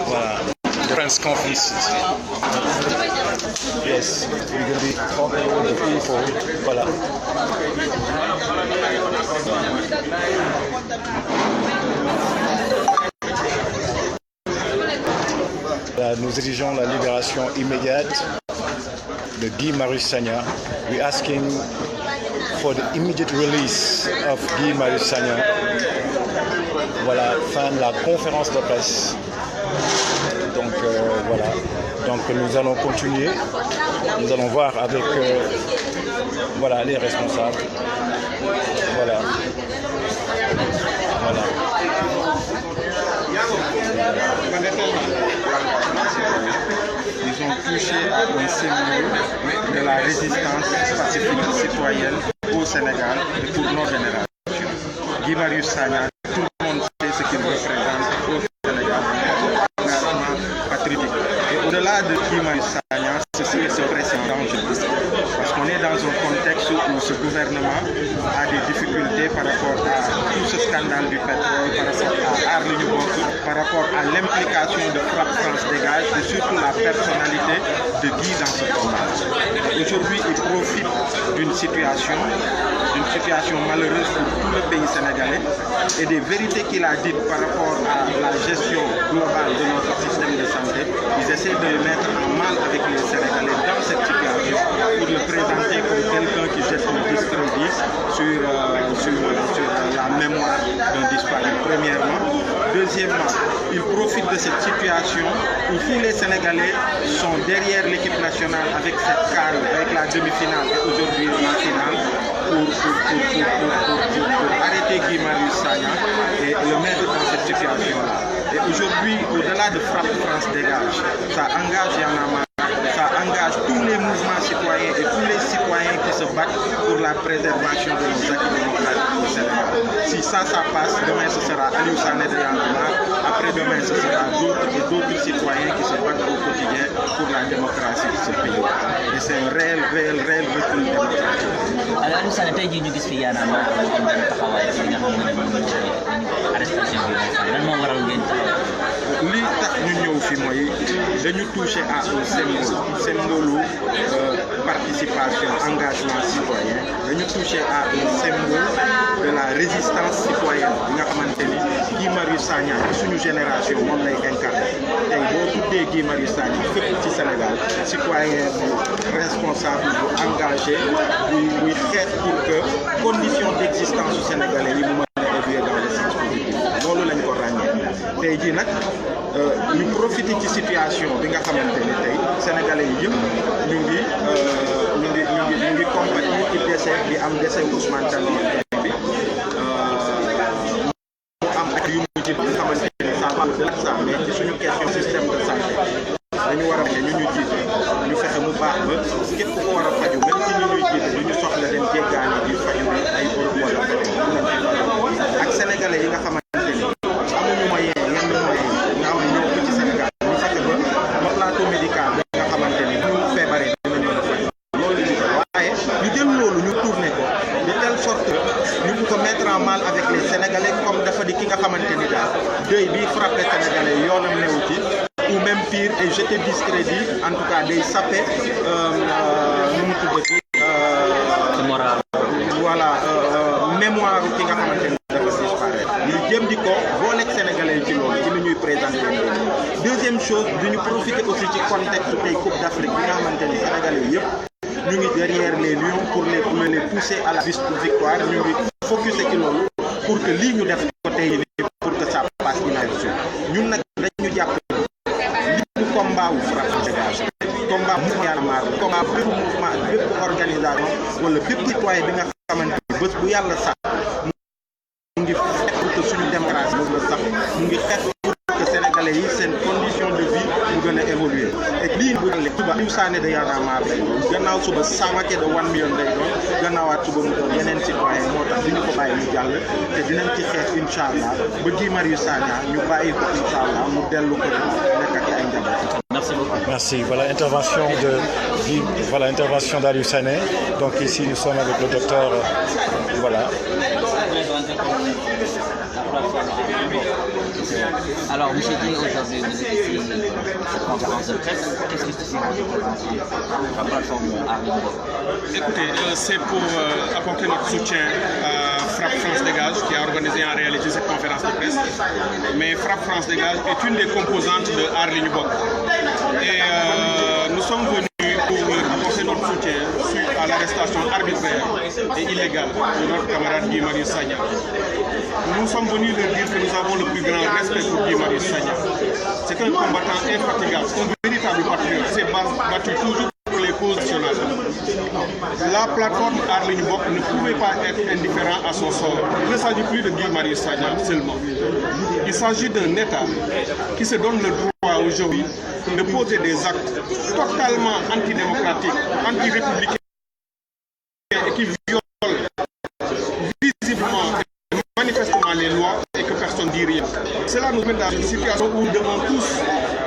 [SPEAKER 1] Voilà. The press conference. Yes, we're going to be talking with the people. Voilà. Nous exigeons la libération immédiate de Guy Marius Sagna. We're asking for the immediate release of Guy Marius Sagna. Voilà, fin de la conférence de presse. Donc voilà. Donc nous allons continuer. Nous allons voir avec voilà, les responsables. Voilà. Voilà.
[SPEAKER 7] Ils ont touché à un symbole de la résistance pacifique citoyenne au Sénégal et pour nos générations. Guy Marius Sagna, tout le monde sait ce qu'il représente au Sénégal, un engagement patriotique. Et au-delà de Guy Marius Sagna, ceci est pressant dangereux. Parce qu'on est dans un contexte où ce gouvernement a des difficultés par rapport à tout ce scandale du pétrole, par rapport à Aar Li Ñu Bokk, par rapport à l'implication de Frappe France Dégage et surtout la personnalité de Guy dans ce combat. Aujourd'hui, il profite d'une situation malheureuse pour tout le pays sénégalais et des vérités qu'il a dites par rapport à la gestion globale de notre système de santé. Ils essaient de le mettre en mal avec les Sénégalais dans cette situation pour le présenter comme quelqu'un qui jette le discrédit sur la mémoire d'un disparu, premièrement. Deuxièmement, il profite de cette situation où tous les Sénégalais sont derrière l'équipe nationale avec cette CAN, avec la demi-finale et aujourd'hui la finale pour arrêter Guy Marius Sagna et le mettre dans cette situation-là. Et aujourd'hui, au-delà de Frappe France Dégage, ça engage Y'en a marre. Ça engage tous les mouvements citoyens et tous les citoyens qui se battent pour la préservation de nos acquis démocratiques au Sénégal. Si ça passe, demain ce sera Aliou Sané de Y'en a marre, après-demain ce sera d'autres citoyens qui se battent au quotidien pour la démocratie de ce pays. Et c'est un réel recul démocratique.
[SPEAKER 8] Alors Aliou Sané tey jii ñu gis fi Y'en a marre am benn taxawaay ci li nga xam ne moom arrestation bi lan moo waral ngeen taxaw.
[SPEAKER 7] li tax ñu ñëw fi mooy dañu touché à un symbole participation engagement citoyen dañu touché à un symbole de la résistance citoyenne bi nga xamante ni Guy Marius Sagna suñu génération moom lay incarné tey boo tuddee Guy Marius Sagna fépp ci Sénégal citoyen bu responsable bu engagé buy xeex pour que conditions d'existence su sénégalais yi mu mën a évoluer dans le sens positif loolu lañ ko ràññee tey jii nag ñu profité ci situation bi nga xamante ni tey sénégalais yi yëpp ñu ngi compatir ci décès bi am décès Ousmane Tanor Dieng bi mu am ak yu mujj bi nga xamante ni ça va au-delà de ça mais ci suñu question système de santé dañu war a ñu jiite ñu fexe mu baax ba képp ku ko war a faju même ci ñu ñuy jiite du ñu soxla dem jéggaani di faju ay Europe wala feneen ak sénégalais yi nga xamante ni amuñu moyen yenn moyen nga am ñëw ko ci Sénégal ñu fexe ba mal avec les Sénégalais comme dafa di ki nga xamante ni daal deuil bi frappé Sénégalais yoonam newu ci ou même pire ay jeter discrédit en tout cas day saper nu mu tuddati voilà mémoire ki nga xamante ni dafa disparaître ñu jëm di ko booleeg Sénégalais yi ci loolu ci li ñuy présenter deuxième chose duñu profiter aussi ci contexte tey Coupe d'Afrique bi nga xamante ni Sénégalais yi yëpp ñu ngi derrière les Lions pour les pousser à la victoire ñu ngi focus ci loolu pour que lii ñu def ko tey nii pour que ça passe inaperçu ñun nag dañu jàpp li mu combat wu Frapp Dégage combat mu Y'en a marre combat bépp mouvement bépp organisation wala bépp citoyen bi nga xamante ni bés bu yàlla sax mu ngi xeex pour que suñu démocratie moom la sax mu ngi xeex pour que sénégalais yi seen condition de vie mu gën a évoluer et lii bu dale suba Aliou Sané de Y'en a marre lay doon gannaaw suba Samake de 1 million lay doon gannaawaat suba mu doon yeneen citoyen moo tax duñu ko bàyyi mu jàll te dinañ ci xeex incha allah ba Guy Marius Sagna ñu bàyyi ko incha allah mu dellu ko nekk ak ay njaboot.
[SPEAKER 8] Merci beaucoup.
[SPEAKER 1] Merci. Voilà, intervention d'Aliou Sané. Donc ici, nous sommes avec le docteur. Voilà.
[SPEAKER 8] Alors, M. Dieng, aujourd'hui, vous êtes ici cette conférence de presse. Qu'est-ce que c'est la plateforme Arlingo?
[SPEAKER 9] Écoutez, c'est pour apporter notre soutien à Frapp France Dégage qui a organisé en réalité cette conférence de presse. Mais Frapp France Dégage est une des composantes de Arlingo. Et nous sommes venus pour apporter notre soutien suite à l'arrestation arbitraire et illégale de notre camarade Guy Marius Sagna. Nous sommes venus leur dire que nous avons le plus grand respect pour Guy Marius Sagna. C'est un combattant infatigable, un véritable patriote. Il s'est battu toujours pour les causes nationales. La plateforme Arlingo ne pouvait pas être indifférent à son sort. Il ne s'agit plus de Guy Marius Sagna seulement. Il s'agit d'un État qui se donne le droit aujourd'hui de poser des actes totalement antidémocratiques, anti-républicains et qui violent visiblement et manifestement les lois et que personne ne dit rien. Cela nous met dans une situation où nous devons tous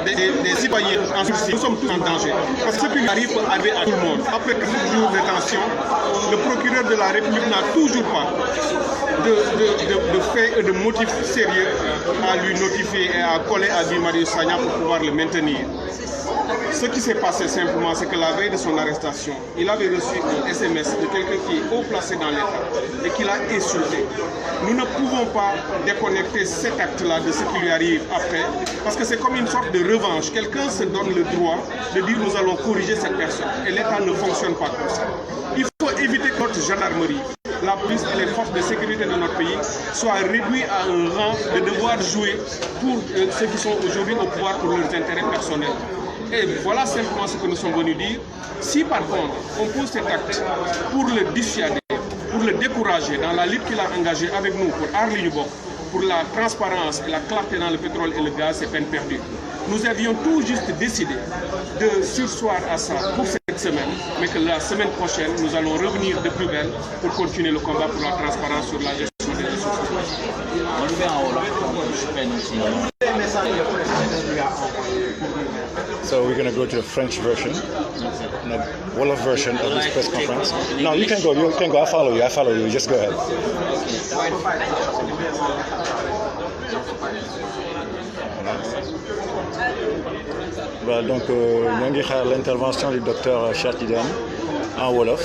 [SPEAKER 9] des citoyens en sursis. Nous sommes tous en danger. Parce que ce qui arrive peut arriver à tout le monde. Après 4 jours de détention, le procureur de la République n'a toujours pas de faits et de motifs sérieux à lui notifier et à coller à Guy Marius Sagna pour pouvoir le maintenir. Ce qui s'est passé simplement, c'est que la veille de son arrestation, il avait reçu un SMS de quelqu'un qui est haut placé dans l'État et qui l'a insulté. Nous ne pouvons pas déconnecter cet acte-là de ce qui lui arrive après, parce que c'est comme une sorte de revanche. Quelqu'un se donne le droit de dire nous allons corriger cette personne. Et l'État ne fonctionne pas comme ça. Il faut éviter que notre gendarmerie, la police et les forces de sécurité de notre pays soient réduits à un rang de devoir jouer pour ceux qui sont aujourd'hui au pouvoir pour leurs intérêts personnels. Et voilà simplement ce que nous sommes venus dire. Si par contre on pose cet acte pour le dissuader, pour le décourager dans la lutte qu'il a engagée avec nous pour Arlingo, pour la transparence et la clarté dans le pétrole et le gaz, c'est peine perdue. Nous avions tout juste décidé de surseoir à ça pour cette semaine, mais que la semaine prochaine, nous allons revenir de plus belle pour continuer le combat pour la transparence sur la gestion des ressources.
[SPEAKER 1] So we're going to go to the French version, the Wolof version of this press conference. No, you can go. You can go. I follow you. Just go ahead. Voilà, donc ñoo ngi xaar l'intervention du docteur Cheikh Tidiane en wolof.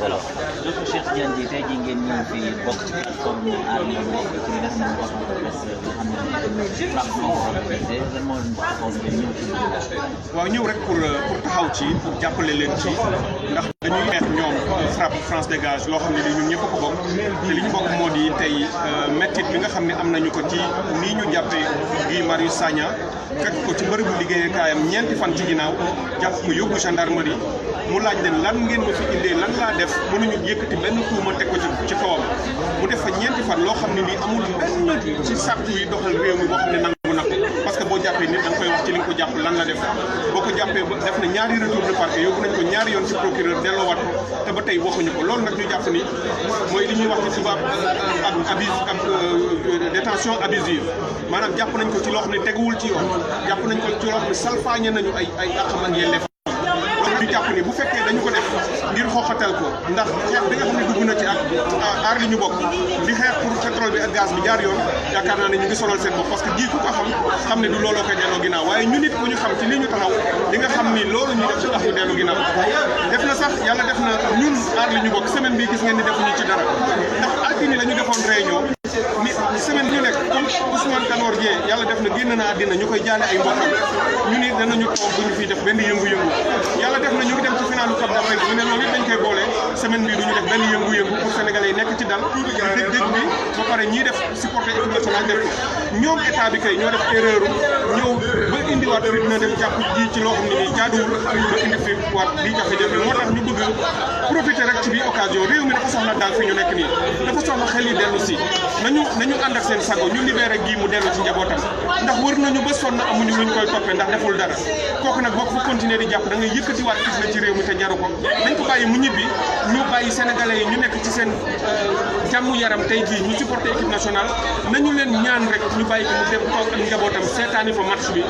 [SPEAKER 1] Voilà.
[SPEAKER 8] docteur Cheikh Tidiane ji tey jii ngeen ñëw fii bokk ci plateforme Arlingo ci li nga xam ne conférence de presse nga xam ne lan moo taxaw ngeen ñëw ci
[SPEAKER 9] waaw ñëw rek pour taxaw ci pour jàppale leen ci ndax dañuy xeex ñoom Frapp France Dégage loo xam ne ni ñun ñëpp ko bokk te li ñu bokk moo di tey mettit bi nga xam ne am nañu ko ci nii ñu jàppee Guy Marius Sagna fekk ko ci bërëbu liggéeyukaayam ñeenti fan ci ginnaaw jàpp ko yóbbu gendarmerie mu laaj leen lan ngeen ma fi indee lan laa def mënuñu yëkkati benn tuuma teg ko ci kawam mu def fa ñeenti fan loo xam ne nii amul benn ci sàrt yi doxal réew mi boo xam ne nangu na ko parce que boo jàppee nit da nga koy wax ci li nga ko jàpp lan la def boo ko jàppee ba def na ñaari retour de parquet yóbbu nañ ko ñaari yoon ci procureur delloowaat ko te ba tey waxuñu ko loolu nag ñu jàpp ni mooy li ñuy wax ci tubaab détention abusive maanaam jàpp nañ ko ci loo xam ne teguwul ci yoon jàpp nañ ko ci loo xam ne salfaañe nañu ay àqam ak yelleef ñu jàpp ni bu fekkee dañu ko def ngir xooxatal ko ndax xeex bi nga xam ne dugg na ci ak li ñu bokk di xeex pour pétrole bi ak gaz bi jaar yoon yaakaar naa ne ñu ngi sonal seen bopp parce que ji ku ko xam ne du looloo koy delloo ginnaaw waaye ñu nit bu ñu xam ci lii ñu taxaw li nga xam ni loolu ñu def ci tax ñu dellu ginnaaw def na sax yàlla def na ñun aar li ñu bokk semaine bi gis ngeen ni defuñu ci dara ndax altine la ñu defoon réunion ni semaine bi ñu nekk comme Ousmane Tanor Dieng yàlla def na génn na àddina ñu koy jaale ay mbokkam ñu ni danañu toog bu ñu fiy def benn yëngu-yëngu yàlla def na ñu ngi dem ci finalu Coupe d'Afrique ñu ne loolu it dañ koy boole semaine bi du ñu def benn yëngu-yëngu pour sénégalais yi nekk ci dal di dég bi ba pare ñiy def supporter équipe nationale def ko ñoom état bi kay ñoo def erreur ñëw ba indiwaat fi dina dem jàpp ji ci loo xam ne nii jaaduwul ba indi fi waat di jafe-jafe moo tax ñu bëgg profiter rek ci bi occasion réew mi dafa soxla daal fi ñu nekk nii dafa soxla xel yi dellu si nañu ànd ak seen sago ñu libéré gii mu dellu ci njabootam ndax wër nañu ba sonn amuñu luñ koy toppee ndax deful dara kooku nag boo ko fa continuer di jàpp da ngay yëkkatiwaat gis na ci réew mi te jaru ko dañ ko bàyyi mu ñibbi ñu bàyyi sénégalais yi ñu nekk ci seen jàmmu yaram tey jii ñu supporté équipe nationale nañu leen ñaan rek ñu bàyyi ko mu dem toog ak njabootam seetaani fa match bi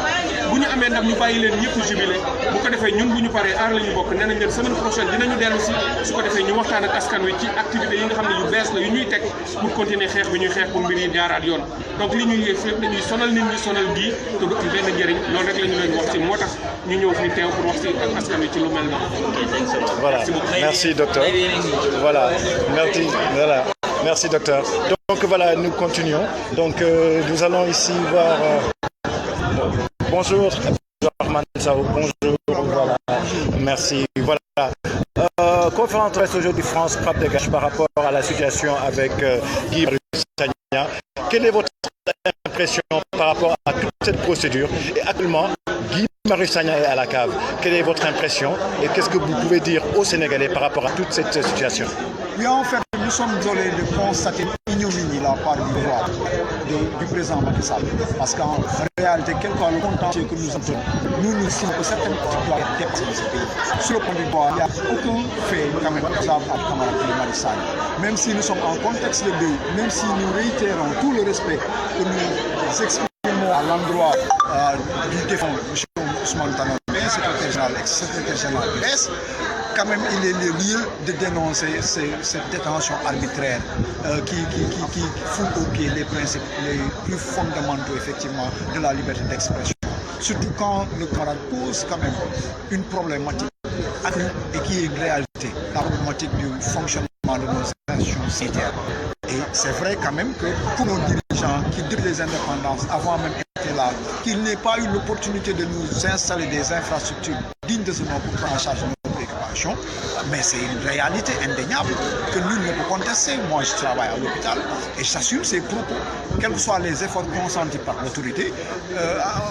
[SPEAKER 9] bu ñu amee ndam ñu bàyyi leen ñëpp jubilé bu ko defee ñun bu ñu paree aar la ñu bokk nee nañ leen semaine prochaine dinañu dellu si su ko defee ñu waxtaan ak askan wi ci activités yi nga xam ne yu bees la yu ñuy teg pour continuer xeex bi ñuy xeex pour mbir yi jaaraat yoon donc li ñuy yéeg fépp dañuy sonal nit ñi sonal gii te du am benn njëriñ loolu rek la ñu leen wax ci moo tax ñu ñëw fii teew pour wax ci ak askan wi ci lu mel noonu.
[SPEAKER 1] Voilà, merci docteur. Voilà, merci docteur. Donc voilà, nous continuons. Donc nous allons ici voir. Bonjour, Armand Sao. Bonjour, voilà. Merci. Voilà. Conférence de presse aujourd'hui France Frappe Dégage par rapport à la situation avec Guy Marius Sagna. Quelle est votre impression par rapport à toute cette procédure? Et actuellement, Guy Marius Sagna est à la cave. Quelle est votre impression et qu'est-ce que vous pouvez dire aux Sénégalais par rapport à toute cette situation?
[SPEAKER 10] Oui, en fait, nous sommes désolés de constater l'ignominie la part du pouvoir du président Macky Sall. Parce qu'en réalité, quel soit le contentieux que nous avons, nous estimons que certaines pratiques doivent être dépassées dans ce pays. Sur le point du droit, il n'y a aucun fait quand même grave à camarade Macky Sall. Même si nous sommes en contexte de deuil, même si nous réitérons tout le respect que nous exprimons à l'endroit du défunt M. Ousmane Tanor Dieng, secrétaire général du PS, quand même il est le lieu de dénoncer cette détention arbitraire qui fout au pied les principes les plus fondamentaux effectivement de la liberté d'expression. Surtout quand le camarade pose quand même une problématique accrue et qui est une réalité, la problématique du fonctionnement de nos institutions sanitaires. Et c'est vrai quand même que pour nos dirigeants qui depuis les indépendances, avant même été là, qu'il n'ait pas eu l'opportunité de nous installer des infrastructures dignes de ce nom pour prendre en charge nos préoccupations, mais c'est une réalité indéniable que nul ne peut contester. Moi, je travaille à l'hôpital et j'assume ces propos. Quels que soient les efforts consentis par l'autorité,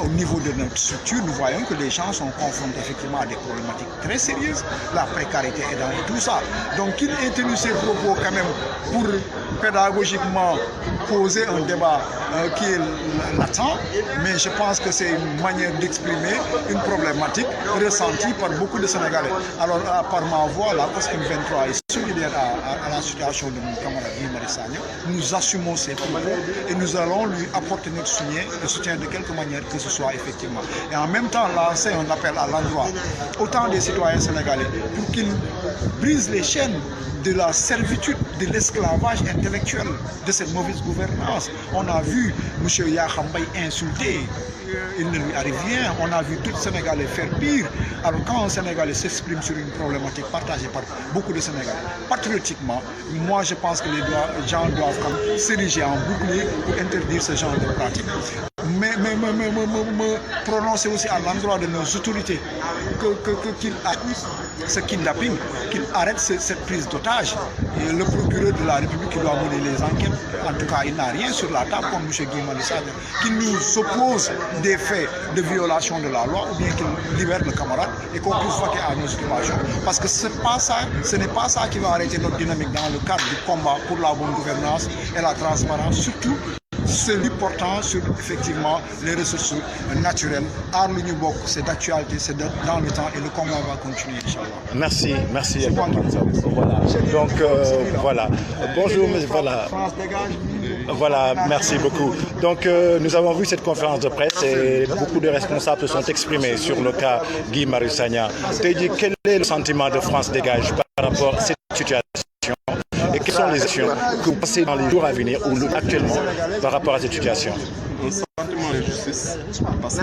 [SPEAKER 10] au niveau de notre structure, nous voyons que les gens sont confrontés effectivement à des problématiques très sérieuses. La précarité est dans tout ça. Donc, qu'il ait tenu ces propos quand même pour pédagogiquement poser un débat qui est latent, mais je pense que c'est une manière d'exprimer une problématique ressentie par beaucoup de Sénégalais. Alors, par ma voix, la COSCIM 23 est solidaire à la situation de mon camarade Guy Marius Sagna. Nous assumons ces propos et nous allons lui apporter notre soutien de quelque manière que ce soit effectivement. Et en même temps, lancer un appel à l'endroit autant des citoyens sénégalais pour qu'ils brisent les chaînes de la servitude, de l'esclavage intellectuel, de cette mauvaise gouvernance. On a vu M. Yakham Mbaye insulter, il ne lui arrive rien. On a vu tout Sénégalais faire pire. Alors quand un Sénégalais s'exprime sur une problématique partagée par beaucoup de Sénégalais, patriotiquement, moi je pense que les gens doivent s'ériger en bouclier pour interdire ce genre de pratique. Mais me prononcer aussi à l'endroit de nos autorités qu'ils arrêtent ce kidnapping, qu'ils arrêtent cette prise d'otage. Et le procureur de la République qui doit mener les enquêtes, en tout cas il n'a rien sur la table comme M. Guy Marius Sagna, qui nous oppose des faits de violation de la loi ou bien qu'il libère le camarade et qu'on puisse vaquer à nos occupations. Parce que ce n'est pas ça qui va arrêter notre dynamique dans le cadre du combat pour la bonne gouvernance et la transparence, surtout celui portant sur effectivement les ressources naturelles. Arlunibok, c'est d'actualité, c'est dans le temps et le combat va continuer, Inch'Allah.
[SPEAKER 1] Merci. Voilà. Donc voilà. Bonjour, mais voilà. Voilà, merci beaucoup. Donc nous avons vu cette conférence de presse et beaucoup de responsables se sont exprimés sur le cas Guy Marius Sagna. Quel est le sentiment de France Dégage par rapport à cette situation et quelles sont les actions que vous pensez dans les jours à venir ou actuellement par rapport à cette situation?
[SPEAKER 7] Un sentiment de justice parce que